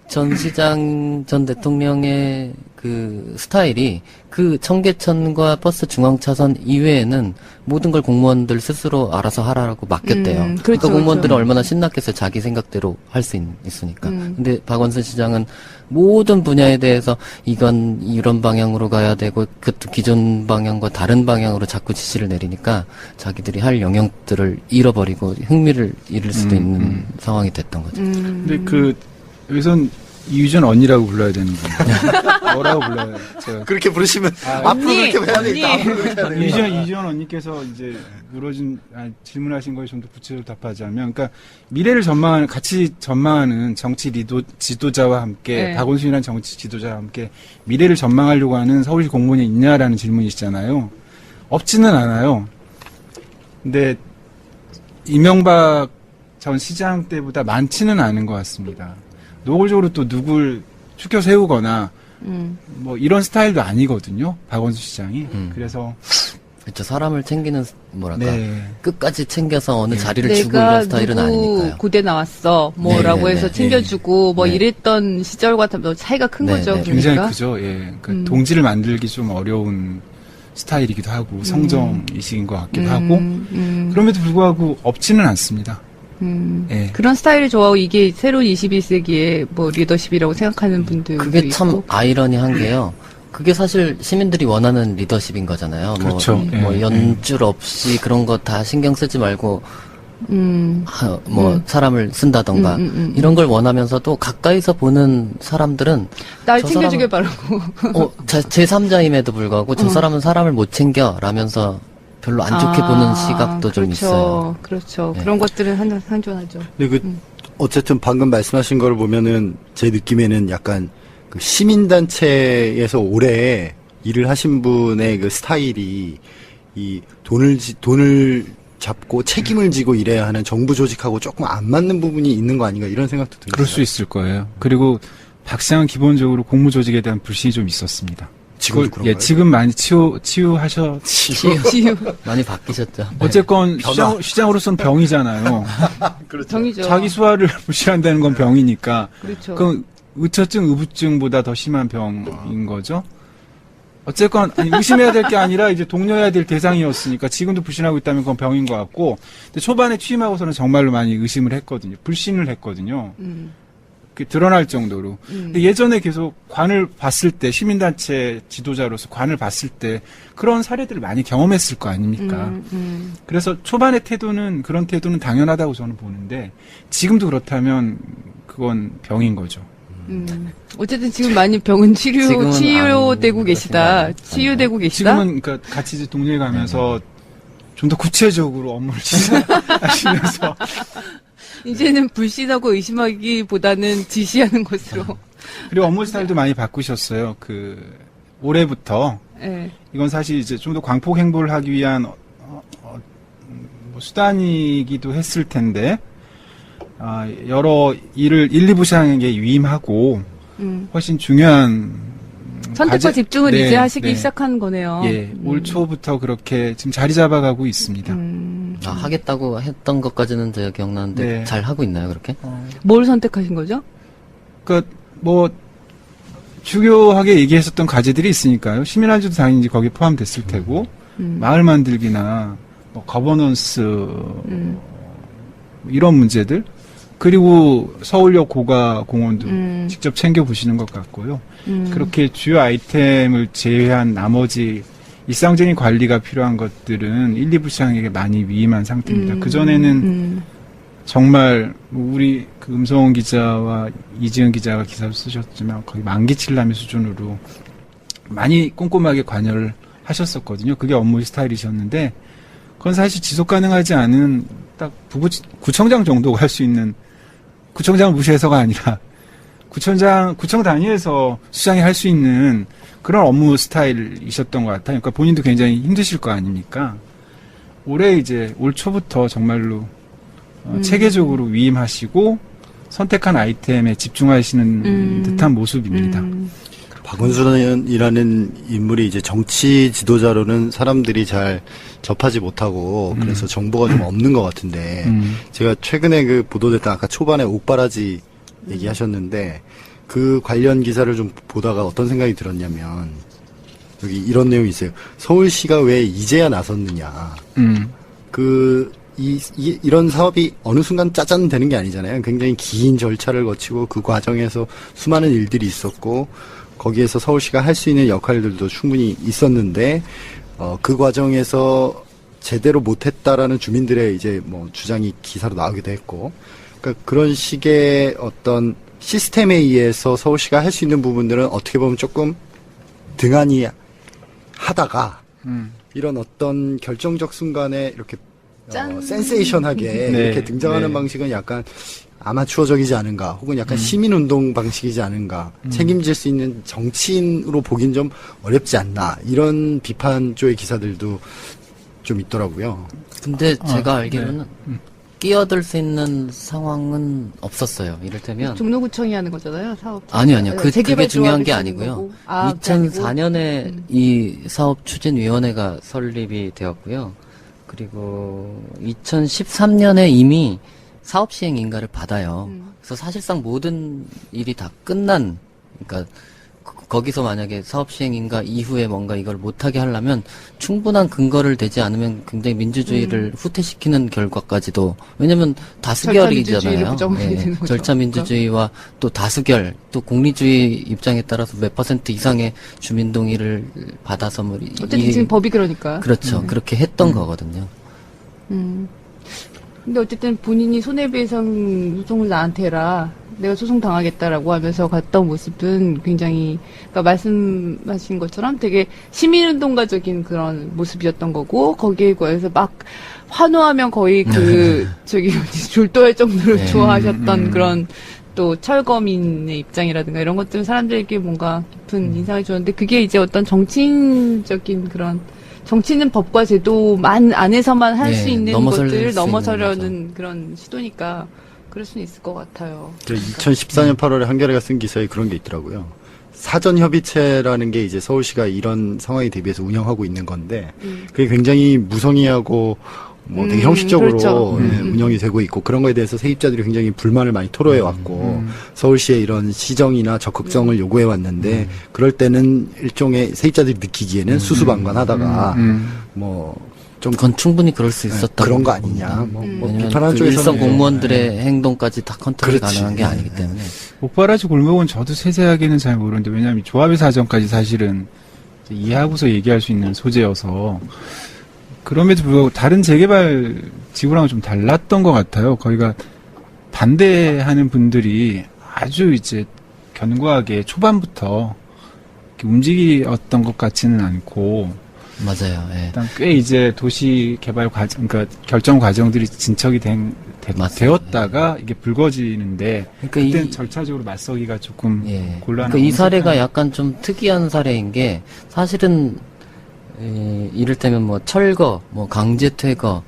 전 시장 전 대통령의 그 스타일이 그 청계천과 버스 중앙차선 이외에는 모든 걸 공무원들 스스로 알아서 하라고 맡겼대요. 그렇죠, 그러니까 공무원들은 그렇죠. 얼마나 신났겠어요. 자기 생각대로 할 수 있으니까. 근데 박원순 시장은 모든 분야에 대해서 이건 이런 방향으로 가야 되고 그것도 기존 방향과 다른 방향으로 자꾸 지시를 내리니까 자기들이 할 영역들을 잃어버리고 흥미를 잃을 수도 있는 상황이 됐던 거죠. 근데 여기선 이유전 언니라고 불러야 되는 거예요. 뭐라고 불러요? 제가 그렇게 부르시면 앞으로 언니, 그렇게 해야 언니. 되겠다. 앞으로 그렇게 해야 되겠다. 이주연 언니께서 이제 질문하신 거에 좀 더 구체적으로 답하자면, 그러니까 미래를 같이 전망하는 정치 지도자와 함께, 네. 박원순이라는 정치 지도자와 함께 미래를 전망하려고 하는 서울시 공무원이 있냐라는 질문이시잖아요. 없지는 않아요. 근데 이명박 전 시장 때보다 많지는 않은 것 같습니다. 노골적으로 또 누굴 추켜 세우거나 뭐 이런 스타일도 아니거든요. 박원순 시장이. 그래서 그렇죠. 사람을 챙기는 뭐랄까 네. 끝까지 챙겨서 어느 자리를 주고 내가 이런 스타일은 누구 아니니까요. 고대 나왔어, 뭐라고 네, 네, 해서 네. 챙겨주고, 뭐 네. 이랬던 시절과 또 차이가 큰 네, 거죠. 네. 그러니까. 굉장히 크죠. 예. 그러니까 동지를 만들기 좀 어려운 스타일이기도 하고 성정이식인 것 같기도 하고 그럼에도 불구하고 없지는 않습니다. 예. 그런 스타일을 좋아하고 이게 새로운 21세기의 뭐 리더십이라고 생각하는 분들도 그게 있고. 참 아이러니한 게요. 그게 사실 시민들이 원하는 리더십인 거잖아요. 그렇죠. 뭐 예, 연줄 없이 그런 거 다 신경 쓰지 말고 사람을 쓴다던가 이런 걸 원하면서도 가까이서 보는 사람들은 날 저 챙겨주길 바라고. 제3자임에도 불구하고 저 사람은 사람을 못 챙겨라면서 별로 안 좋게 보는 시각도 좀 있어요. 그렇죠. 네. 그런 것들은 상존하죠. 근데 어쨌든 방금 말씀하신 걸 보면은 제 느낌에는 약간 그 시민단체에서 오래 일을 하신 분의 그 스타일이 이 돈을 잡고 책임을 지고 일해야 하는 정부 조직하고 조금 안 맞는 부분이 있는 거 아닌가 이런 생각도 들어요. 그럴 수 있을 거예요. 그리고 박 시장은 기본적으로 공무 조직에 대한 불신이 좀 있었습니다. 지금도 그런가요? 지금 많이 치유하셨. 치유. 많이 바뀌셨죠. 어쨌건 시장으로서는 병이잖아요. 그렇죠. 정이죠. 자기 수하를 무시한다는 건 병이니까. 그렇죠. 그럼 의처증, 의부증보다 더 심한 병인 거죠. 어쨌건 의심해야 될 게 아니라 이제 동료해야 될 대상이었으니까 지금도 불신하고 있다면 그건 병인 것 같고. 근데 초반에 취임하고서는 정말로 많이 의심을 했거든요. 불신을 했거든요. 그 드러날 정도로. 근데 예전에 계속 관을 봤을 때 시민단체 지도자로서 관을 봤을 때 그런 사례들을 많이 경험했을 거 아닙니까? 그래서 초반의 그런 태도는 당연하다고 저는 보는데 지금도 그렇다면 그건 병인 거죠. 어쨌든 지금 많이 병은 지금은 치유되고 안 계시다. 그렇게 치유되고 계시다. 지금은 그러니까 같이 이제 동료에 가면서 좀 더 구체적으로 업무를 진행하시면서 이제는 불신하고 의심하기보다는 지시하는 것으로. 그리고 업무 스타일도 많이 바꾸셨어요. 올해부터 네. 이건 사실 이제 좀 더 광폭 행보를 하기 위한 수단이기도 했을 텐데 여러 일을 1, 2부 시장에게 위임하고 훨씬 중요한 선택과 집중을 네, 이제 하시기 네. 시작한 거네요. 예, 올 초부터 그렇게 지금 자리 잡아가고 있습니다. 하겠다고 했던 것까지는 제가 기억나는데 네. 잘 하고 있나요, 그렇게? 뭘 선택하신 거죠? 그러니까 주요하게 얘기했었던 과제들이 있으니까요. 시민안주도 당연히 거기에 포함됐을 테고 마을 만들기나 거버넌스 이런 문제들 그리고 서울역 고가 공원도 직접 챙겨 보시는 것 같고요. 그렇게 주요 아이템을 제외한 나머지 일상적인 관리가 필요한 것들은 1, 2부 시장에게 많이 위임한 상태입니다. 그전에는 정말 우리 음성원 기자와 이지은 기자가 기사를 쓰셨지만 거의 만기칠라미 수준으로 많이 꼼꼼하게 관여를 하셨었거든요. 그게 업무 스타일이셨는데 그건 사실 지속 가능하지 않은 딱 구청장 정도가 할 수 있는 구청장을 무시해서가 아니라 구청 단위에서 수장이 할 수 있는 그런 업무 스타일이셨던 것 같아요. 그러니까 본인도 굉장히 힘드실 거 아닙니까? 올해 이제 올 초부터 정말로 체계적으로 위임하시고 선택한 아이템에 집중하시는 듯한 모습입니다. 박원순이라는 인물이 이제 정치 지도자로는 사람들이 잘 접하지 못하고 그래서 정보가 좀 없는 것 같은데 제가 최근에 그 보도됐던 아까 초반에 옥바라지 얘기하셨는데 그 관련 기사를 좀 보다가 어떤 생각이 들었냐면 여기 이런 내용이 있어요. 서울시가 왜 이제야 나섰느냐. 이런 사업이 어느 순간 짜잔 되는 게 아니잖아요. 굉장히 긴 절차를 거치고 그 과정에서 수많은 일들이 있었고 거기에서 서울시가 할 수 있는 역할들도 충분히 있었는데 그 과정에서 제대로 못했다라는 주민들의 이제 주장이 기사로 나오기도 했고, 그러니까 그런 식의 어떤 시스템에 의해서 서울시가 할 수 있는 부분들은 어떻게 보면 조금 등한히 하다가 이런 어떤 결정적 순간에 이렇게 센세이션하게 네, 이렇게 등장하는 네. 방식은 약간 아마추어적이지 않은가, 혹은 약간 시민운동 방식이지 않은가, 책임질 수 있는 정치인으로 보긴 좀 어렵지 않나, 이런 비판 쪽의 기사들도 좀 있더라고요. 근데 제가 알기로는 네. 끼어들 수 있는 상황은 없었어요. 이를테면 종로구청이 하는 거잖아요, 사업. 아니요. 그게 재개발 중요한 게 조합이 아니고요. 거고. 아, 그게 아니고? 2004년에 이 사업 추진위원회가 설립이 되었고요. 그리고 2013년에 이미 사업 시행 인가를 받아요. 그래서 사실상 모든 일이 다 끝난, 그러니까 거기서 만약에 사업 시행 인가 이후에 뭔가 이걸 못하게 하려면 충분한 근거를 대지 않으면 굉장히 민주주의를 후퇴시키는 결과까지도, 왜냐면 다수결이잖아요. 절차민주주의를 부정하게 되는 거죠. 절차민주주의와 또 다수결, 또 공리주의 입장에 따라서 몇 % 이상의 주민 동의를 받아서 어쨌든 지금 법이 그러니까. 그렇죠. 그렇게 했던 거거든요. 근데 어쨌든 본인이 손해배상 소송을 나한테 해라. 내가 소송 당하겠다라고 하면서 갔던 모습은 굉장히, 그러니까 말씀하신 것처럼 되게 시민운동가적인 그런 모습이었던 거고, 거기에 관해서 막 환호하면 거의 졸도할 정도로 네. 좋아하셨던 그런 또 철거민의 입장이라든가 이런 것들은 사람들에게 뭔가 깊은 인상을 주었는데, 그게 이제 어떤 정치인적인 그런, 정치는 법과 제도만 안에서만 할 수 네, 있는 넘어설 수 것들을 있는 넘어서려는 그런 시도니까 그럴 수는 있을 것 같아요. 2014년 8월에 한겨레가 쓴 기사에 그런 게 있더라고요. 사전협의체라는 게 이제 서울시가 이런 상황에 대비해서 운영하고 있는 건데, 그게 굉장히 무성의하고 뭐 되게 형식적으로 그렇죠. 운영이 되고 있고, 그런 거에 대해서 세입자들이 굉장히 불만을 많이 토로해 왔고, 서울시의 이런 시정이나 적극성을 요구해 왔는데, 그럴 때는 일종의 세입자들이 느끼기에는 수수방관하다가 뭐 좀 그건 충분히 그럴 수 있었다. 그런 거 아니냐. 뭐 왜냐면 비판하는 그 쪽에서는 일선 공무원들의 행동까지 다 컨트롤이 그렇지. 가능한 게 아니기 때문에. 옥바라지 골목은 저도 세세하게는 잘 모르는데, 왜냐하면 조합의 사정까지 사실은 이제 이해하고서 얘기할 수 있는 소재여서, 그럼에도 불구하고 다른 재개발 지구랑은 좀 달랐던 것 같아요. 거기가 반대하는 분들이 아주 이제 견고하게 초반부터 이렇게 움직였던 것 같지는 않고, 맞아요. 예. 일단 꽤 이제 도시 개발 과정, 그러니까 결정 과정들이 진척이 되었다가 이게 불거지는데, 그러니까 그때는 절차적으로 맞서기가 조금 예. 곤란한. 그러니까 이 사례가 약간 좀 특이한 사례인 게, 사실은 이를테면 뭐 철거, 뭐 강제 퇴거,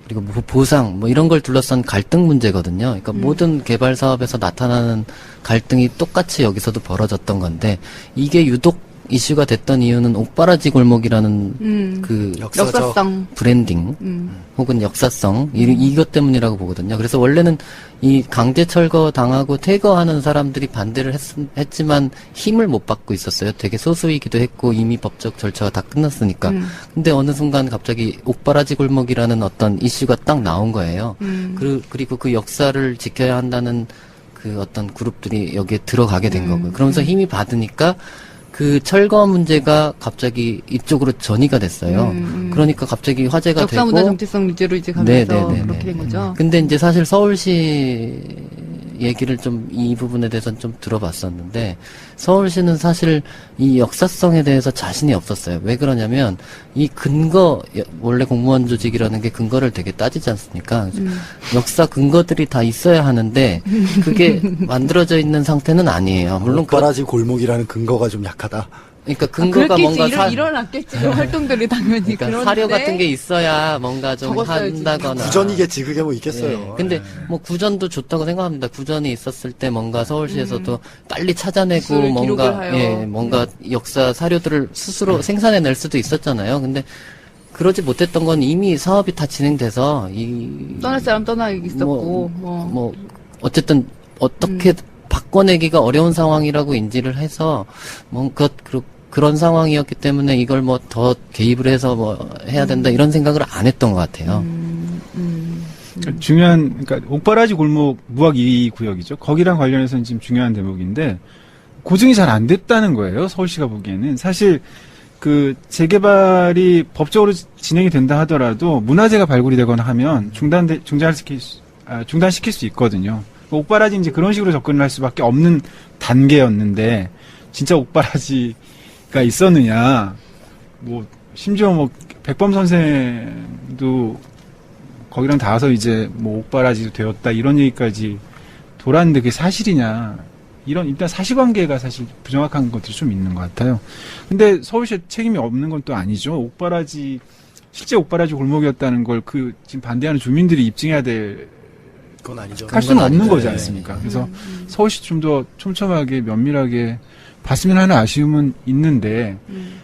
그리고 뭐 보상, 뭐 이런 걸 둘러싼 갈등 문제거든요. 그러니까 모든 개발 사업에서 나타나는 갈등이 똑같이 여기서도 벌어졌던 건데, 이게 유독 이슈가 됐던 이유는 옥바라지 골목이라는 그 역사성. 브랜딩 혹은 역사성 이것 때문이라고 보거든요. 그래서 원래는 이 강제 철거 당하고 퇴거하는 사람들이 반대를 했지만 힘을 못 받고 있었어요. 되게 소수이기도 했고 이미 법적 절차가 다 끝났으니까. 근데 어느 순간 갑자기 옥바라지 골목이라는 어떤 이슈가 딱 나온 거예요. 그리고 그 역사를 지켜야 한다는 그 어떤 그룹들이 여기에 들어가게 된 거고요. 그러면서 힘이 받으니까 그 철거 문제가 갑자기 이쪽으로 전이가 됐어요. 그러니까 갑자기 화제가 역사 되고. 문화 정체성 위주로 이제 가면서 그렇게 된 거죠. 근데 이제 사실 서울시 얘기를 좀 이 부분에 대해서는 좀 들어봤었는데, 서울시는 사실 이 역사성에 대해서 자신이 없었어요. 왜 그러냐면 이 근거, 원래 공무원 조직이라는 게 근거를 되게 따지지 않습니까? 역사 근거들이 다 있어야 하는데 그게 만들어져 있는 상태는 아니에요. 물론 옥바라지 골목이라는 근거가 좀 약하다. 그러니까 근거가 그렇겠지. 뭔가 일어났겠지. 그 활동들이 당연히. 그러니까 그런데 사료 같은 게 있어야 뭔가 좀 적었어야지. 한다거나. 구전이겠지. 그게 뭐 있겠어요. 예. 근데 뭐 구전도 좋다고 생각합니다. 구전이 있었을 때 뭔가 서울시에서도 빨리 찾아내고 기술을 기록을 뭔가 하여. 뭔가 역사 사료들을 스스로 생산해낼 수도 있었잖아요. 근데 그러지 못했던 건 이미 사업이 다 진행돼서 떠날 사람 떠나 있었고 뭐 어쨌든 어떻게 바꿔내기가 어려운 상황이라고 인지를 해서 뭔가 그런 상황이었기 때문에 이걸 뭐 더 개입을 해서 뭐 해야 된다 이런 생각을 안 했던 것 같아요. 그러니까 중요한, 그러니까 옥바라지 골목 무학 2 구역이죠. 거기랑 관련해서는 지금 중요한 대목인데, 고증이 잘 안 됐다는 거예요. 서울시가 보기에는. 사실 그 재개발이 법적으로 진행이 된다 하더라도 문화재가 발굴이 되거나 하면 중단시킬 수 있거든요. 옥바라지 이제 그런 식으로 접근을 할 수밖에 없는 단계였는데, 진짜 옥바라지가 있었느냐, 뭐 심지어 뭐 백범 선생도 거기랑 닿아서 이제 뭐 옥바라지도 되었다 이런 얘기까지 돌았는데 그게 사실이냐, 이런 일단 사실관계가 사실 부정확한 것들이 좀 있는 것 같아요. 근데 서울시에 책임이 없는 건 또 아니죠. 옥바라지, 실제 옥바라지 골목이었다는 걸 그 지금 반대하는 주민들이 입증해야 될, 그건 아니죠. 할 수는 없는 거지 네. 않습니까? 그래서 서울시 좀 더 촘촘하게 면밀하게 봤으면 하는 아쉬움은 있는데,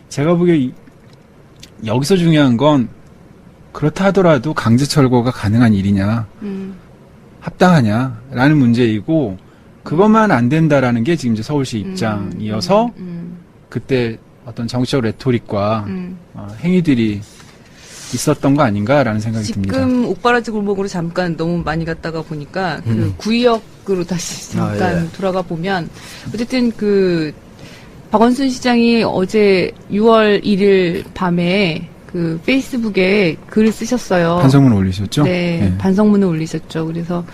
제가 보기에 여기서 중요한 건 그렇다 하더라도 강제 철거가 가능한 일이냐, 합당하냐라는 문제이고, 그것만 안 된다라는 게 지금 이제 서울시 입장이어서 그때 어떤 정치적 레토릭과 행위들이 있었던 거 아닌가라는 생각이 듭니다. 지금 옥바라지 골목으로 잠깐 너무 많이 갔다가 보니까 그 구의역으로 다시 잠깐 돌아가 보면 어쨌든 그 박원순 시장이 어제 6월 1일 밤에 그 페이스북에 글을 쓰셨어요. 반성문 올리셨죠? 네, 반성문을 올리셨죠. 그래서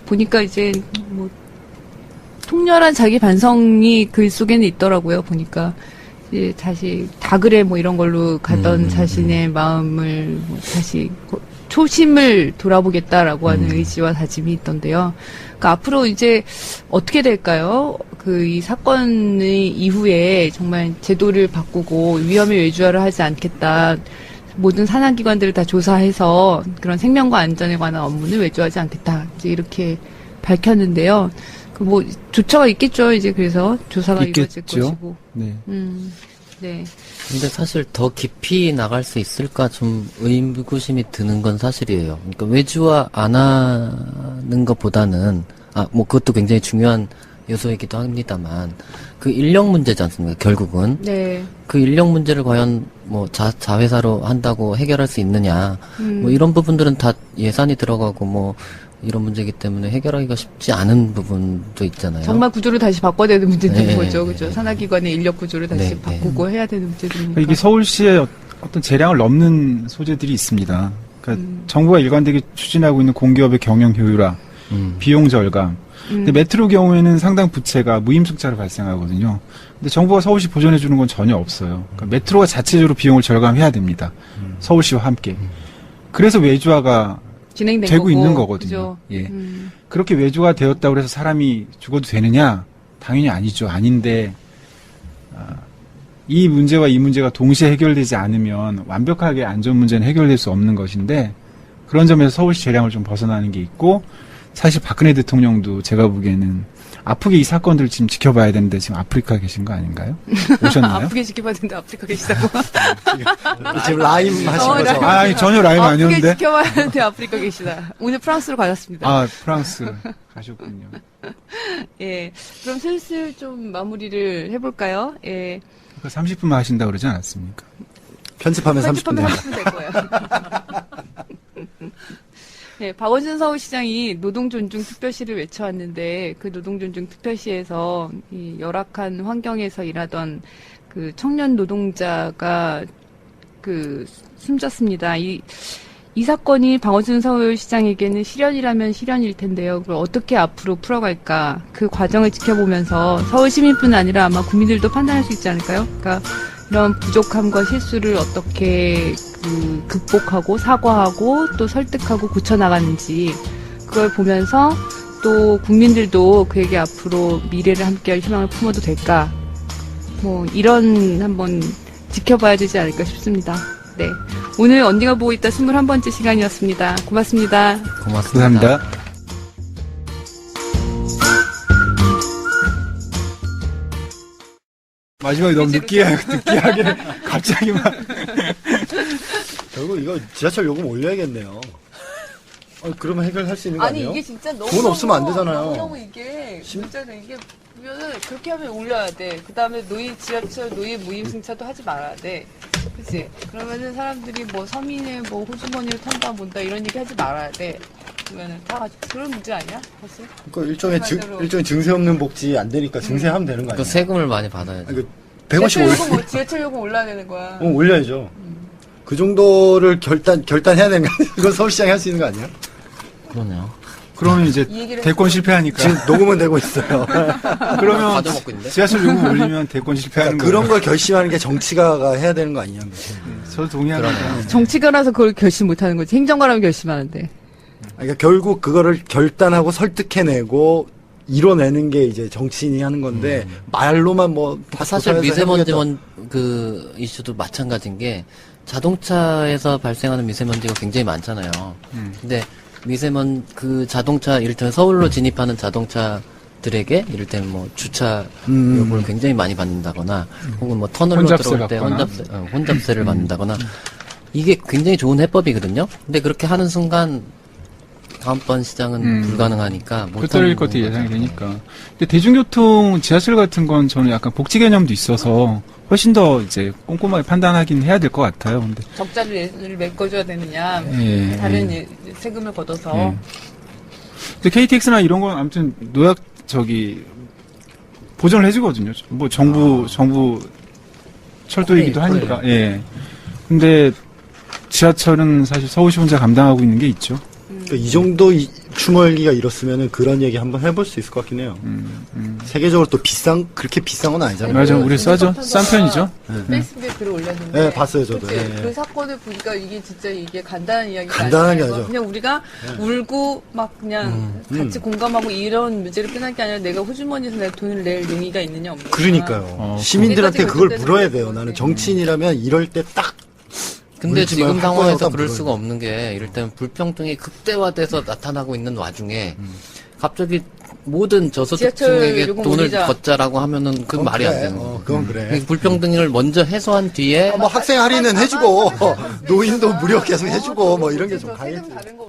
보니까 이제 뭐 통렬한 자기 반성이 글 속에는 있더라고요. 보니까 이제 다시 다그래 뭐 이런 걸로 가던 자신의 마음을 뭐 다시 초심을 돌아보겠다라고 하는 의지와 다짐이 있던데요. 그러니까 앞으로 이제 어떻게 될까요? 그 이 사건의 이후에 정말 제도를 바꾸고 위험의 외주화를 하지 않겠다. 모든 산하기관들을 다 조사해서 그런 생명과 안전에 관한 업무는 외주하지 않겠다. 이제 이렇게 밝혔는데요. 그 뭐 조처가 있겠죠. 이제 그래서 조사가 이루어질 것이고. 네. 네. 근데 사실 더 깊이 나갈 수 있을까 좀 의구심이 드는 건 사실이에요. 그러니까 외주화 안 하는 것보다는, 뭐 그것도 굉장히 중요한 요소이기도 합니다만, 그 인력 문제지 않습니까, 결국은. 네. 그 인력 문제를 과연 뭐 자회사로 한다고 해결할 수 있느냐. 뭐 이런 부분들은 다 예산이 들어가고 뭐 이런 문제이기 때문에 해결하기가 쉽지 않은 부분도 있잖아요. 정말 구조를 다시 바꿔야 되는 문제들인 네, 거죠. 네, 그죠? 네. 산하기관의 인력 구조를 다시 네, 네. 바꾸고 해야 되는 문제들이니까. 이게 서울시의 어떤 재량을 넘는 소재들이 있습니다. 그러니까 정부가 일관되게 추진하고 있는 공기업의 경영 효율화, 비용 절감. 근데 메트로 경우에는 상당 부채가 무임승차로 발생하거든요. 근데 정부가 서울시 보전해 주는 건 전혀 없어요. 그러니까 메트로가 자체적으로 비용을 절감해야 됩니다. 서울시와 함께. 그래서 외주화가 진행된 되고 거고, 있는 거거든요. 그죠? 예. 그렇게 외주화 되었다고 해서 사람이 죽어도 되느냐? 당연히 아니죠. 아닌데 이 문제와 이 문제가 동시에 해결되지 않으면 완벽하게 안전 문제는 해결될 수 없는 것인데, 그런 점에서 서울시 재량을 좀 벗어나는 게 있고, 사실 박근혜 대통령도 제가 보기에는 아프게 이 사건들을 지금 지켜봐야 되는데 지금 아프리카 계신 거 아닌가요? 오셨나요? 아프게 지켜봤는데 아프리카 계시다고. 지금 라임 하시면서. 아니, 전혀 라임 아프게 아니었는데. 지켜봤는데 아프리카 계시다. 오늘 프랑스로 가셨습니다. 아, 프랑스 가셨군요. 예. 그럼 슬슬 좀 마무리를 해볼까요? 예. 30분만 하신다 그러지 않았습니까? 편집하면 30분 편집하면 됩니다. 30분 될 거예요. 네, 박원순 서울시장이 노동존중 특별시를 외쳐왔는데, 그 노동존중 특별시에서 이 열악한 환경에서 일하던 그 청년 노동자가 그 숨졌습니다. 이 사건이 박원순 서울시장에게는 시련이라면 시련일 텐데요. 그걸 어떻게 앞으로 풀어갈까? 그 과정을 지켜보면서 서울 시민뿐 아니라 아마 국민들도 판단할 수 있지 않을까요? 그러니까 이런 부족함과 실수를 어떻게 극복하고 사과하고 또 설득하고 고쳐나가는지, 그걸 보면서 또 국민들도 그에게 앞으로 미래를 함께할 희망을 품어도 될까? 뭐 이런 한번 지켜봐야 되지 않을까 싶습니다. 네. 오늘 언니가 보고 있다 21번째 시간이었습니다. 고맙습니다. 고맙습니다. 감사합니다. 마지막에 너무 느끼하게 갑자기 막. 결국 이거 지하철 요금 올려야겠네요. 그러면 해결할 수 있는 거 아니에요? 이게 진짜 너무 돈 없으면 안 되잖아요. 너무 이게 문제는 이게 보면은 그렇게 하면 올려야 돼. 그다음에 지하철 무임승차도 하지 말아야 돼. 그치? 그러면은 사람들이 뭐 서민의 뭐 호주머니를 턴다 뭔다 이런 얘기 하지 말아야 돼. 그러면은 다 그런 문제 아니야? 사실? 그러니까 일종의 증세 없는 복지 안 되니까 증세하면 되는 거 그 아니에요? 세금을 많이 받아야죠. 아니, 100원씩 올려. 지하철 요금 올라야 되는 거야. 올려야죠. 그 정도를 결단해야 되는 거 아니에요? 그건 서울시장이 할 수 있는 거 아니에요? 그러네요. 그러면 이제 이 얘기를 대권 실패하니까. 지금 녹음은 되고 있어요. 그러면 가져먹고 있는데? 지하철 요금 올리면 대권 실패하는 그러니까 거예요. 그런 걸 결심하는 게 정치가가 해야 되는 거 아니냐는 거죠. 저도 동의합니다. 정치가라서 그걸 결심 못하는 거지. 행정가라면 결심하는데. 그러니까 결국 그거를 결단하고 설득해내고 이뤄내는 게 이제 정치인이 하는 건데 말로만 뭐 다 사실 조사해서 미세먼지 해보겠다. 그 이슈도 마찬가지인 게, 자동차에서 발생하는 미세먼지가 굉장히 많잖아요. 근데 그 자동차, 이를테면 서울로 진입하는 자동차들에게 이를테면 뭐 주차 요금을 굉장히 많이 받는다거나, 혹은 뭐 터널로 혼잡세 들어올 때 받거나. 혼잡세를 받는다거나, 이게 굉장히 좋은 해법이거든요. 근데 그렇게 하는 순간 다음번 시장은 불가능하니까 흩어질 것도 예상이 되니까. 근데 대중교통, 지하철 같은 건 저는 약간 복지 개념도 있어서 훨씬 더 이제 꼼꼼하게 판단하긴 해야 될 것 같아요. 근데 적자를 메꿔줘야 되느냐. 예, 다른 세금을 걷어서. 예. 근데 KTX나 이런 건 아무튼 보전을 해주거든요. 뭐 정부 철도이기도 하니까. 예. 근데 지하철은 사실 서울시 혼자 감당하고 있는 게 있죠. 그러니까 이 정도 추멀기가 이렇으면은 그런 얘기 한번 해볼 수 있을 것 같긴 해요. 세계적으로 또 그렇게 비싼 건 아니잖아요. 맞아, 우리 싸죠. 싼 편이죠. 페이스북에 글을 올렸는데. 네, 봤어요, 저도. 그치? 예, 예. 그 사건을 보니까 이게 진짜 이게 간단한 이야기가 간단하게 아니라 하죠. 그냥 우리가 울고 막 그냥 같이 공감하고 이런 문제를 끝날 게 아니라 내가 호주머니에서 내가 돈을 낼 용의가 있느냐 없느냐. 그러니까요. 시민들한테 거기까지 그걸 결정되는 물어야 거지. 돼요. 나는 정치인이라면 이럴 때 딱 근데 물지만 지금 할 상황에서 거에다 그럴 물어야 수가 없는 게 이를테면 불평등이 극대화돼서 나타나고 있는 와중에 갑자기 모든 지하철 저소득층에게 요금 돈을 올리자. 걷자라고 하면은 그건 말이 안 되는 거예요. 그건 그래. 불평등을 먼저 해소한 뒤에 뭐 학생 할인은 해주고 노인도 무료 계속 해주고 뭐 이런 게 좀 세금 가야지. 다른 거